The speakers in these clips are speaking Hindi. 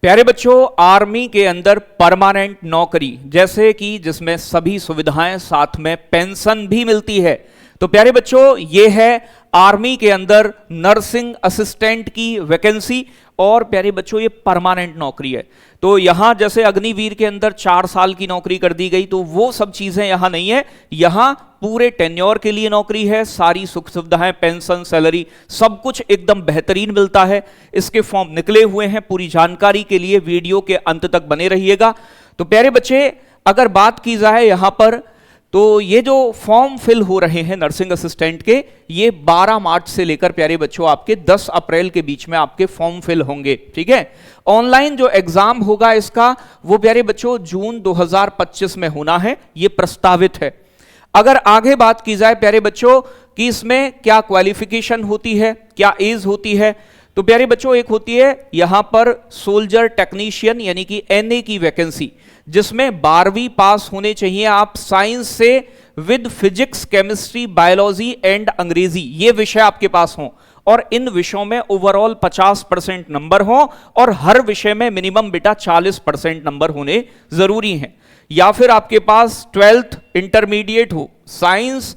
प्यारे बच्चों, आर्मी के अंदर परमानेंट नौकरी जैसे कि जिसमें सभी सुविधाएं साथ में पेंशन भी मिलती है, तो प्यारे बच्चों ये है आर्मी के अंदर नर्सिंग असिस्टेंट की वैकेंसी। और प्यारे बच्चों ये परमानेंट नौकरी है। तो यहां जैसे अग्निवीर के अंदर 4 साल की नौकरी कर दी गई, तो वो सब चीजें यहां नहीं है। यहां पूरे टेन्योर के लिए नौकरी है, सारी सुख सुविधाएं, पेंशन, सैलरी, सब कुछ एकदम बेहतरीन मिलता है। इसके फॉर्म निकले हुए हैं, पूरी जानकारी के लिए वीडियो के अंत तक बने रहिएगा। तो प्यारे बच्चे, अगर बात की जाए यहां पर, तो ये जो फॉर्म फिल हो रहे हैं नर्सिंग असिस्टेंट के, ये 12 मार्च से लेकर प्यारे बच्चों आपके 10 अप्रैल के बीच में आपके फॉर्म फिल होंगे। ठीक है, ऑनलाइन जो एग्जाम होगा इसका, वो प्यारे बच्चों जून 2025 में होना है, ये प्रस्तावित है। अगर आगे बात की जाए प्यारे बच्चों कि इसमें क्या क्वालिफिकेशन होती है, क्या एज होती है, तो प्यारे बच्चों एक होती है यहां पर सोल्जर टेक्नीशियन यानी कि एनए की वैकेंसी, जिसमें 12वीं पास होने चाहिए आप साइंस से with physics, chemistry, biology and अंग्रेजी, ये विषय आपके पास हों और इन विषयों में ओवरऑल 50% नंबर हो और हर विषय में मिनिमम बेटा 40% नंबर होने जरूरी हैं। या फिर आपके पास 12th इंटरमीडिएट हो science,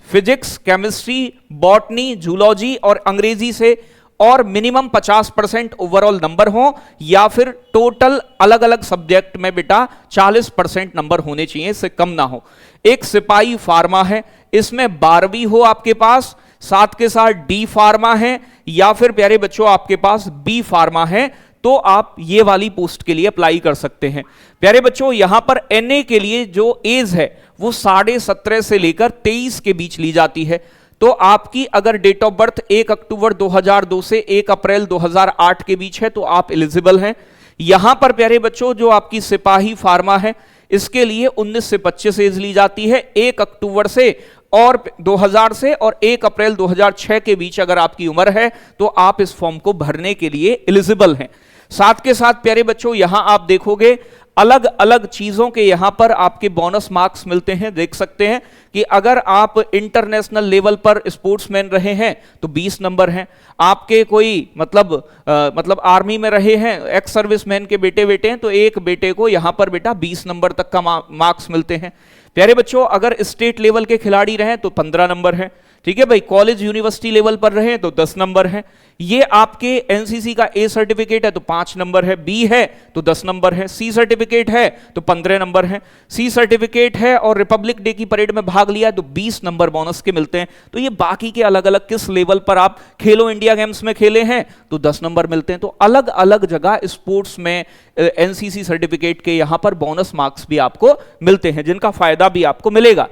physics, chemistry, botany, zoology और अंग्रेजी से और मिनिमम 50% ओवरऑल नंबर हो, या फिर टोटल अलग अलग सब्जेक्ट में बेटा 40% नंबर होने चाहिए, इससे कम ना हो। एक सिपाही फार्मा है, इसमें 12वीं हो आपके पास, साथ के साथ डी फार्मा है, या फिर प्यारे बच्चों आपके पास बी फार्मा है, तो आप ये वाली पोस्ट के लिए अप्लाई कर सकते हैं। प्यारे बच्चों यहां पर एनए के लिए जो एज है वो 17.5 से लेकर 23 के बीच ली जाती है। तो आपकी अगर डेट ऑफ बर्थ 1 अक्टूबर 2002 से 1 अप्रैल 2008 के बीच है तो आप एलिजिबल हैं। यहां पर प्यारे बच्चों जो आपकी सिपाही फार्मा है, इसके लिए 19 से 25 एज ली जाती है। 1 अक्टूबर से और 2000 से और 1 अप्रैल 2006 के बीच अगर आपकी उम्र है तो आप इस फॉर्म को भरने के लिए एलिजिबल हैं। साथ के साथ प्यारे बच्चों यहां आप देखोगे अलग अलग चीजों के यहां पर आपके बोनस मार्क्स मिलते हैं। देख सकते हैं कि अगर आप इंटरनेशनल लेवल पर स्पोर्ट्समैन रहे हैं तो 20 नंबर हैं। आपके कोई मतलब आर्मी में रहे हैं, एक्स सर्विसमैन के बेटे हैं, तो एक बेटे को यहां पर बेटा 20 नंबर तक का मार्क्स मिलते हैं। प्यारे बच्चों अगर स्टेट लेवल के खिलाड़ी रहे तो 15 नंबर है। ठीक है भाई, कॉलेज यूनिवर्सिटी लेवल पर रहे तो 10 नंबर है। ये आपके एनसीसी का ए सर्टिफिकेट है तो 5 नंबर है, बी है तो 10 नंबर है, सी सर्टिफिकेट है तो 15 नंबर है, सी सर्टिफिकेट है और रिपब्लिक डे की परेड में भाग लिया तो 20 नंबर बोनस के मिलते हैं। तो ये बाकी के अलग अलग किस लेवल पर आप खेलो इंडिया गेम्स में खेले हैं तो 10 नंबर मिलते हैं। तो अलग अलग जगह स्पोर्ट्स में एनसीसी सर्टिफिकेट के यहां पर बोनस मार्क्स भी आपको मिलते हैं, जिनका फायदा भी आपको मिलेगा।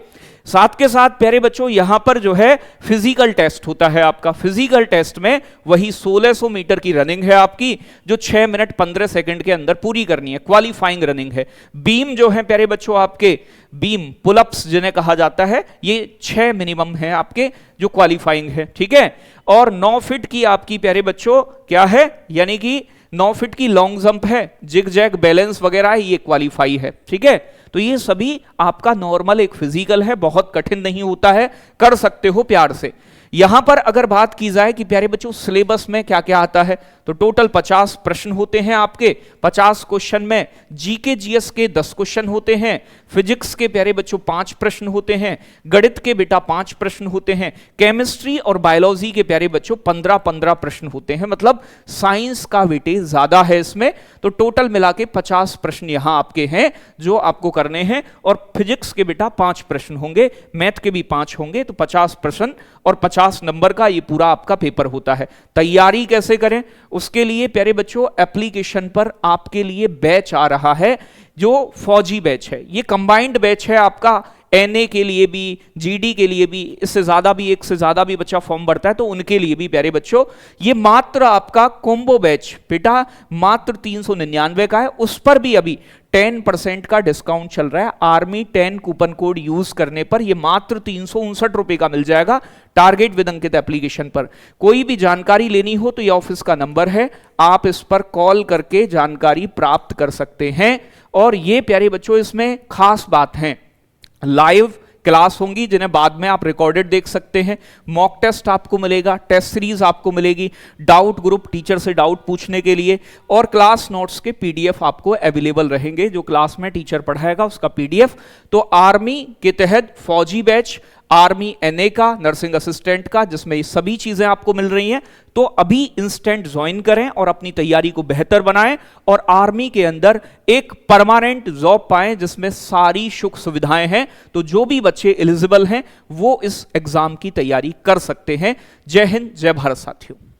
साथ के साथ प्यारे बच्चों यहां पर जो है फिजिकल टेस्ट होता है आपका। फिजिकल टेस्ट में वही 1600 मीटर की रनिंग है आपकी, जो 6 मिनट 15 सेकंड के अंदर पूरी करनी है, क्वालिफाइंग रनिंग है। बीम जो है प्यारे बच्चों आपके बीम पुलअप्स जिन्हें कहा जाता है, ये 6 मिनिमम है आपके जो क्वालिफाइंग है। ठीक है, और 9 फीट की आपकी प्यारे बच्चों क्या है, यानी कि 9 फीट की लॉन्ग जंप है, जिग जैग बैलेंस वगैरह है, ये क्वालिफाई है। ठीक है, तो ये सभी आपका नॉर्मल एक फिजिकल है, बहुत कठिन नहीं होता है, कर सकते हो प्यार से। यहां पर अगर बात की जाए कि प्यारे बच्चों सिलेबस में क्या क्या आता है, तो टोटल 50 प्रश्न होते हैं आपके। 50 क्वेश्चन में जीके जीएस के 10 क्वेश्चन होते हैं, फिजिक्स के प्यारे बच्चों 5 प्रश्न होते हैं, गणित के बेटा 5 प्रश्न होते हैं, केमिस्ट्री और बायोलॉजी के प्यारे बच्चों 15-15 प्रश्न होते हैं। मतलब साइंस का वेटेज ज्यादा है इसमें। तो टोटल मिला के 50 प्रश्न यहां आपके हैं जो आपको करने हैं, और फिजिक्स के बेटा 5 प्रश्न होंगे, मैथ के भी 5 होंगे, तो 50 प्रश्न और 50 नंबर का ये पूरा आपका पेपर होता है। तैयारी कैसे करें, उसके लिए प्यारे बच्चों एप्लीकेशन पर आपके लिए बैच आ रहा है जो फौजी बैच है। ये कंबाइंड बैच है आपका, एनए के लिए भी, जीडी के लिए भी, इससे ज्यादा भी, एक से ज्यादा भी बच्चा फॉर्म भरता है तो उनके लिए भी प्यारे बच्चों ये मात्र आपका कॉम्बो बैच बेटा मात्र 399 का है। उस पर भी अभी 10% का डिस्काउंट चल रहा है। आर्मी 10 कूपन कोड यूज करने पर यह मात्र 359 रुपए का मिल जाएगा टारगेट विद अंकित एप्लीकेशन पर। कोई भी जानकारी लेनी हो तो यह ऑफिस का नंबर है, आप इस पर कॉल करके जानकारी प्राप्त कर सकते हैं। और ये प्यारे बच्चों इसमें खास बात है, लाइव क्लास होंगी जिन्हें बाद में आप रिकॉर्डेड देख सकते हैं, मॉक टेस्ट आपको मिलेगा, टेस्ट सीरीज आपको मिलेगी, डाउट ग्रुप टीचर से डाउट पूछने के लिए, और क्लास नोट्स के पीडीएफ आपको अवेलेबल रहेंगे, जो क्लास में टीचर पढ़ाएगा उसका पीडीएफ। तो आर्मी के तहत फौजी बैच, आर्मी एनए का, नर्सिंग असिस्टेंट का, जिसमें ये सभी चीजें आपको मिल रही हैं। तो अभी इंस्टेंट ज्वाइन करें और अपनी तैयारी को बेहतर बनाएं और आर्मी के अंदर एक परमानेंट जॉब पाएं जिसमें सारी सुख सुविधाएं हैं। तो जो भी बच्चे एलिजिबल हैं वो इस एग्जाम की तैयारी कर सकते हैं। जय हिंद, जय भारत साथियों।